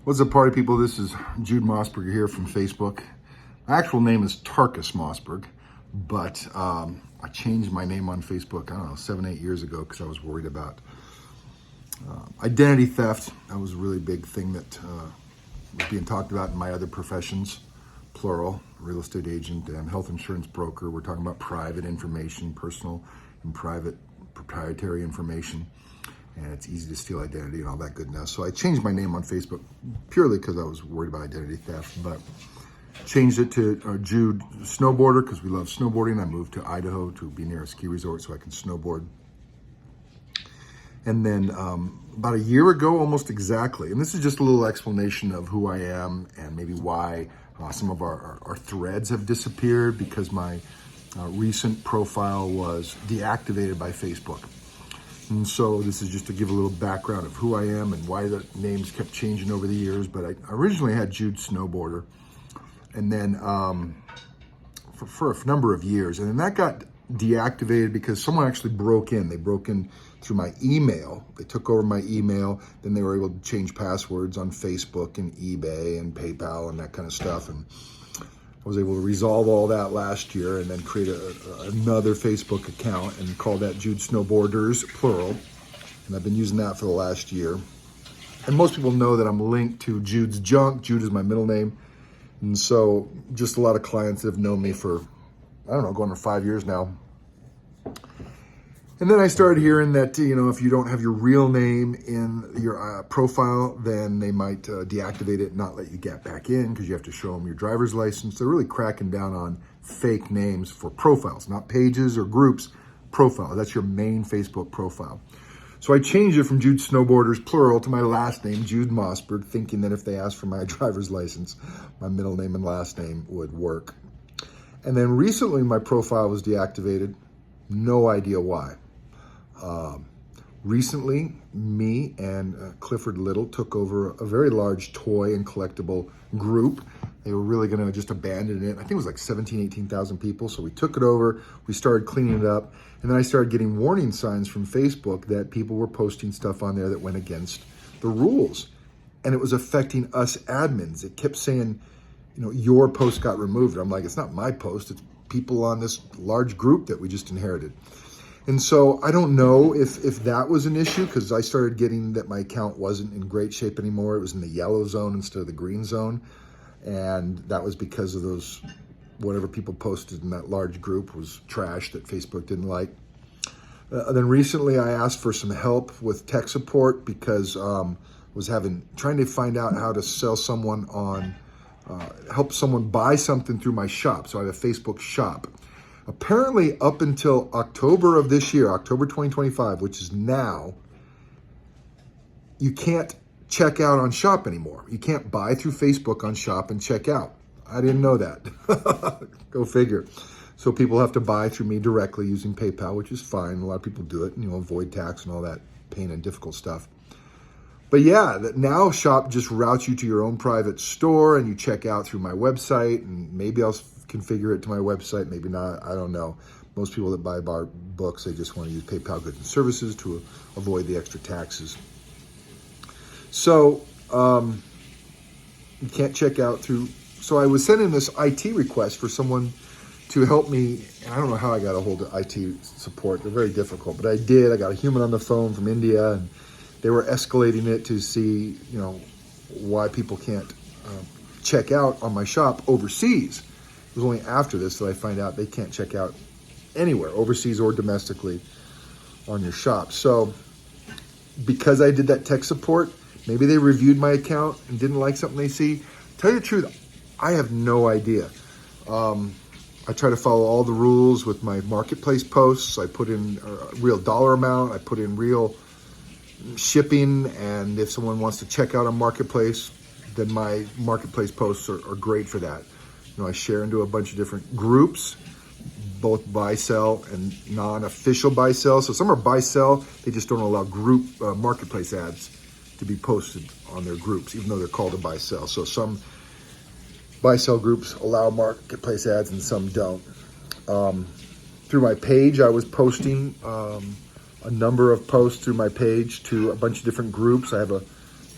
What's up, party people? This is Jude Mossberg here from Facebook. My actual name is Tarkus Mossberg, but I changed my name on Facebook, I don't know, 7-8 years ago because I was worried about identity theft. That was a really big thing that was being talked about in my other professions, plural, real estate agent and health insurance broker. We're talking about private information, personal and private proprietary information. And it's easy to steal identity and all that goodness. So I changed my name on Facebook purely because I was worried about identity theft, but changed it to Jude Snowboarder because we love snowboarding. I moved to Idaho to be near a ski resort so I can snowboard. And then about a year ago, almost exactly, and this is just a little explanation of who I am and maybe why some of our threads have disappeared, because my recent profile was deactivated by Facebook. And so this is just to give a little background of who I am and why the names kept changing over the years. But I originally had Jude Snowboarder, and then for a number of years. And then that got deactivated because someone actually broke in. They broke in through my email. They took over my email. Then they were able to change passwords on Facebook and eBay and PayPal and that kind of stuff. And I was able to resolve all that last year and then create another Facebook account and call that Jude Snowboarders, plural. And I've been using that for the last year. And most people know that I'm linked to Jude's Junk. Jude is my middle name. And so just a lot of clients that have known me for, I don't know, going on 5 years now. And then I started hearing that, if you don't have your real name in your profile, then they might deactivate it and not let you get back in because you have to show them your driver's license. They're really cracking down on fake names for profiles, not pages or groups, profile. That's your main Facebook profile. So I changed it from Jude Snowboarders, plural, to my last name, Jude Mossberg, thinking that if they asked for my driver's license, my middle name and last name would work. And then recently my profile was deactivated. No idea why. Recently, me and Clifford Little took over a very large toy and collectible group. They were really going to just abandon it. I think it was like 18,000 people. So we took it over. We started cleaning it up. And then I started getting warning signs from Facebook that people were posting stuff on there that went against the rules. And it was affecting us admins. It kept saying, your post got removed. I'm like, it's not my post. It's people on this large group that we just inherited. And so I don't know if that was an issue, because I started getting that my account wasn't in great shape anymore. It was in the yellow zone instead of the green zone. And that was because of those, whatever people posted in that large group was trash that Facebook didn't like. Then recently I asked for some help with tech support because was trying to find out how to sell someone on, help someone buy something through my shop. So I have a Facebook shop. Apparently, up until October of this year, October 2025, which is now, you can't check out on Shop anymore. You can't buy through Facebook on Shop and check out. I didn't know that. Go figure. So people have to buy through me directly using PayPal, which is fine. A lot of people do it, avoid tax and all that pain and difficult stuff. But yeah, now Shop just routes you to your own private store and you check out through my website, and maybe I'll configure it to my website, maybe not, I don't know. Most people that buy bar books, they just want to use PayPal goods and services to avoid the extra taxes. So you can't check out through, so I was sending this IT request for someone to help me, and I don't know how I got a hold of IT support. They're very difficult, but I did. I got a human on the phone from India, and they were escalating it to see, why people can't check out on my shop overseas. It was only after this that I find out they can't check out anywhere, overseas or domestically, on your shop. So because I did that tech support, maybe they reviewed my account and didn't like something they see. Tell you the truth, I have no idea. I try to follow all the rules with my marketplace posts. I put in a real dollar amount. I put in real shipping. And if someone wants to check out on Marketplace, then my marketplace posts are great for that. I share into a bunch of different groups, both buy-sell and non-official buy-sell. So some are buy-sell, they just don't allow group marketplace ads to be posted on their groups, even though they're called a buy-sell. So some buy-sell groups allow marketplace ads and some don't. Through my page, I was posting a number of posts through my page to a bunch of different groups. I have a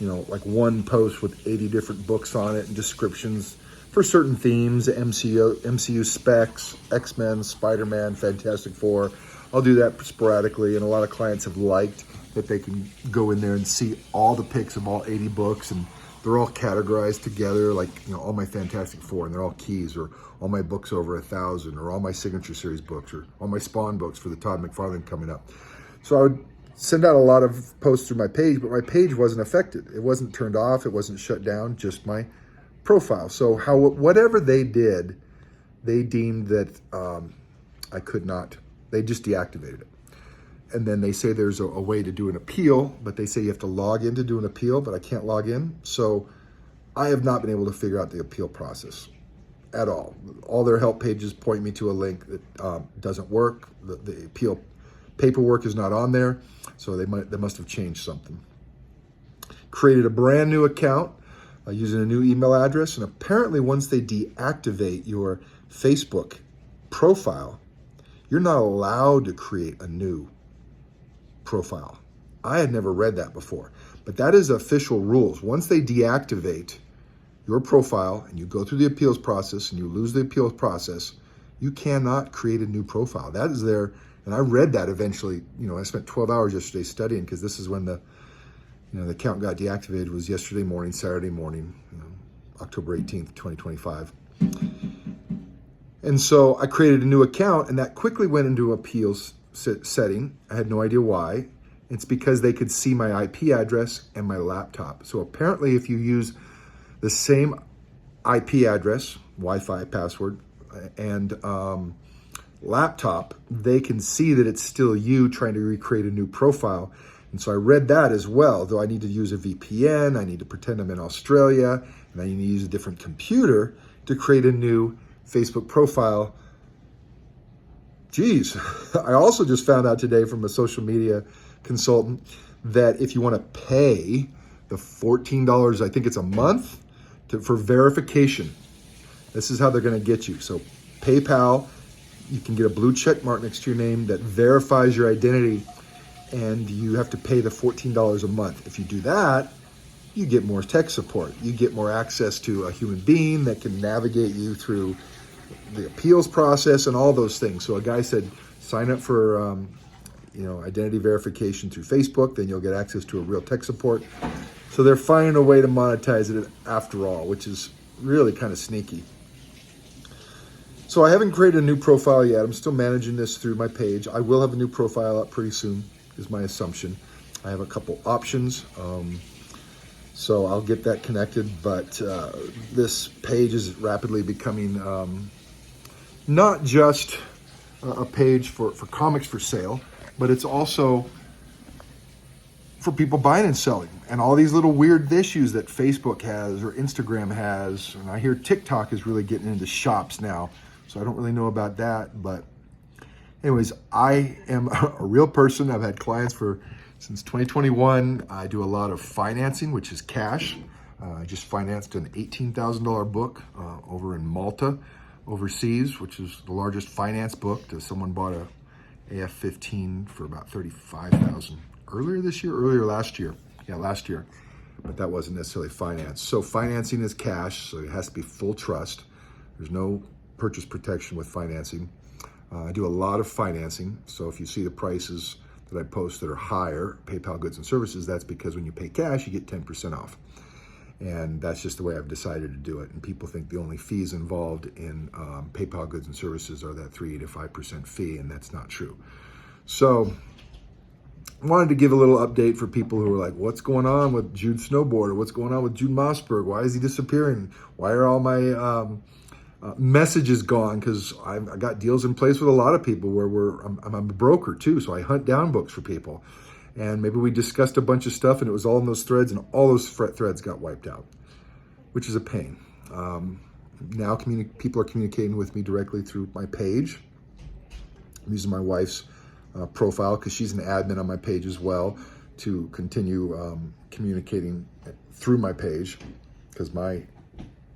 like one post with 80 different books on it and descriptions for certain themes, MCU specs, X-Men, Spider-Man, Fantastic Four. I'll do that sporadically, and a lot of clients have liked that they can go in there and see all the picks of all 80 books, and they're all categorized together, like, all my Fantastic Four, and they're all keys, or all my books over 1,000, or all my Signature Series books, or all my Spawn books for the Todd McFarlane coming up. So I would send out a lot of posts through my page, but my page wasn't affected. It wasn't turned off. It wasn't shut down, just my profile. So whatever they did, they deemed that I could not, they just deactivated it. And then they say there's a way to do an appeal, but they say you have to log in to do an appeal, but I can't log in. So I have not been able to figure out the appeal process at all. All their help pages point me to a link that doesn't work. The appeal paperwork is not on there, so they must have changed something. Created a brand new account using a new email address, and apparently once they deactivate your Facebook profile, you're not allowed to create a new profile. I had never read that before, but that is official rules. Once they deactivate your profile and you go through the appeals process and you lose the appeals process, you cannot create a new profile. That is there. And I read that eventually. I spent 12 hours yesterday studying, because this is when the account got deactivated, was yesterday morning, Saturday morning, October 18th, 2025. And so I created a new account, and that quickly went into appeals setting. I had no idea why. It's because they could see my IP address and my laptop. So apparently if you use the same IP address, Wi-Fi password, and laptop, they can see that it's still you trying to recreate a new profile. And so I read that as well, though I need to use a VPN, I need to pretend I'm in Australia, and I need to use a different computer to create a new Facebook profile. Geez, I also just found out today from a social media consultant that if you want to pay the $14, I think it's a month, for verification, this is how they're going to get you. So PayPal, you can get a blue check mark next to your name that verifies your identity, and you have to pay the $14 a month. If you do that, you get more tech support. You get more access to a human being that can navigate you through the appeals process and all those things. So a guy said, sign up for identity verification through Facebook, then you'll get access to a real tech support. So they're finding a way to monetize it after all, which is really kind of sneaky. So I haven't created a new profile yet. I'm still managing this through my page. I will have a new profile up pretty soon, is my assumption. I have a couple options, so I'll get that connected. But this page is rapidly becoming not just a page for comics for sale, but it's also for people buying and selling, and all these little weird issues that Facebook has or Instagram has. And I hear TikTok is really getting into shops now, so I don't really know about that. But anyways, I am a real person. I've had clients since 2021. I do a lot of financing, which is cash. I just financed an $18,000 book over in Malta, overseas, which is the largest finance book. Someone bought a AF-15 for about $35,000 earlier last year. Yeah, last year, but that wasn't necessarily finance. So financing is cash, so it has to be full trust. There's no purchase protection with financing. I do a lot of financing. So if you see the prices that I post that are higher, PayPal goods and services, that's because when you pay cash, you get 10% off. And that's just the way I've decided to do it. And people think the only fees involved in PayPal goods and services are that 3 to 5% fee, and that's not true. So I wanted to give a little update for people who are like, what's going on with Jude Snowboarder? What's going on with Jude Mossberg? Why is he disappearing? Why are all my messages gone? Because I got deals in place with a lot of people where I'm a broker too, so I hunt down books for people. And maybe we discussed a bunch of stuff and it was all in those threads, and all those threads got wiped out, which is a pain. Now people are communicating with me directly through my page. I'm using my wife's profile because she's an admin on my page as well to continue communicating through my page, because my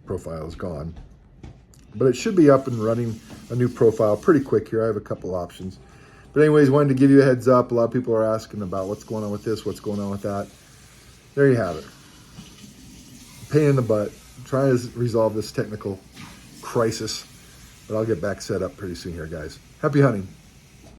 profile is gone. But it should be up and running, a new profile, pretty quick here. I have a couple options. But anyways, wanted to give you a heads up. A lot of people are asking about what's going on with this, what's going on with that. There you have it. pain in the butt. I'm trying to resolve this technical crisis, but I'll get back set up pretty soon here, guys. Happy hunting.